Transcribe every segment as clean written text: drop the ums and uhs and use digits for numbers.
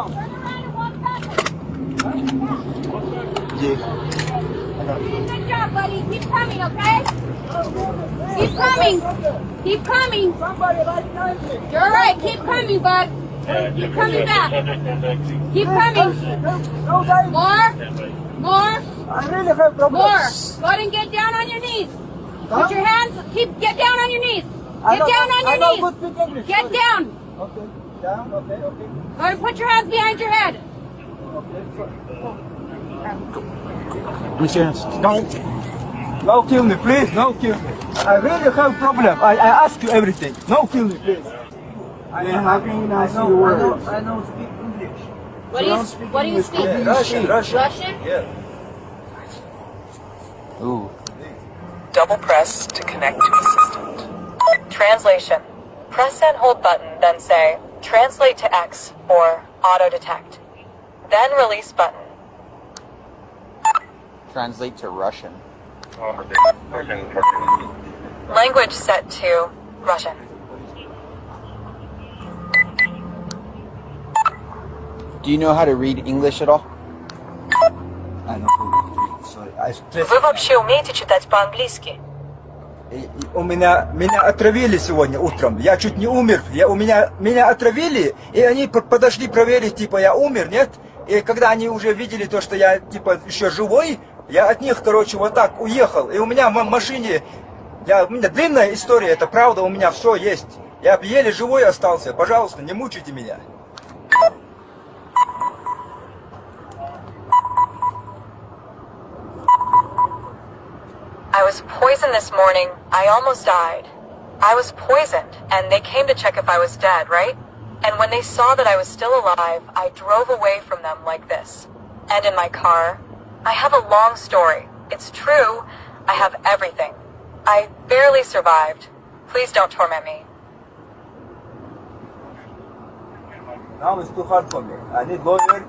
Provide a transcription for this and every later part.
Good job, buddy. Keep coming, okay? Keep coming. Keep coming. You're all right. Keep coming, bud. Keep coming back. Keep coming. More. More. More. Go ahead and get down on your knees. Put your hands. Get down on your knees. Get down on your knees. Get down. Okay. Down. Okay. Go ahead and put your hands behind your head. Which hands? No kill me, please. No kill me. I really have problem. I ask you everything. No kill me, please. I know speak English. What do you speak? Russian. Russian? Yeah. Ooh. Double press to connect to assistant. Translation. Press and hold button, then say, translate to X or auto detect. Then release button. Translate to Russian. Language set to Russian. Do you know how to read English at all? I don't. Sorry. Вы вообще умеете читать по-английски? Меня отравили сегодня утром. Я чуть не умер. Меня отравили, и они подошли проверить, типа я умер, нет? И когда они уже видели то, что я типа еще живой, я от них, короче, вот так уехал. И у меня в машине, у меня длинная история, это правда, у меня все есть. Я еле живой остался. Пожалуйста, не мучайте меня. I was poisoned this morning. I almost died. I was poisoned, and they came to check if I was dead, right? And when they saw that I was still alive, I drove away from them like this. And in my car, I have a long story. It's true. I have everything. I barely survived. Please don't torment me. Now it's too hard for me. I need lawyer.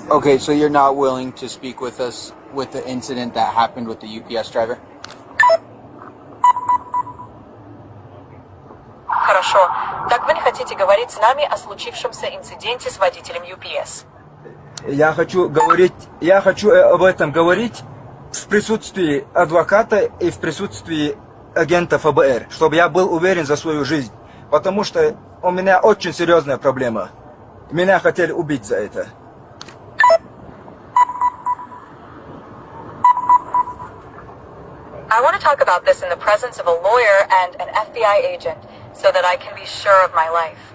Okay, so you're not willing to speak with us with the incident that happened with the UPS driver? Хорошо. Так вы не хотите говорить с нами о случившемся инциденте с водителем UPS? Я хочу об этом говорить в присутствии адвоката и в присутствии агента ФБР, чтобы я был уверен за свою жизнь. Потому что у меня очень серьезная проблема. Меня хотели убить за это. I want to talk about this in the presence of a lawyer and an FBI agent so that I can be sure of my life.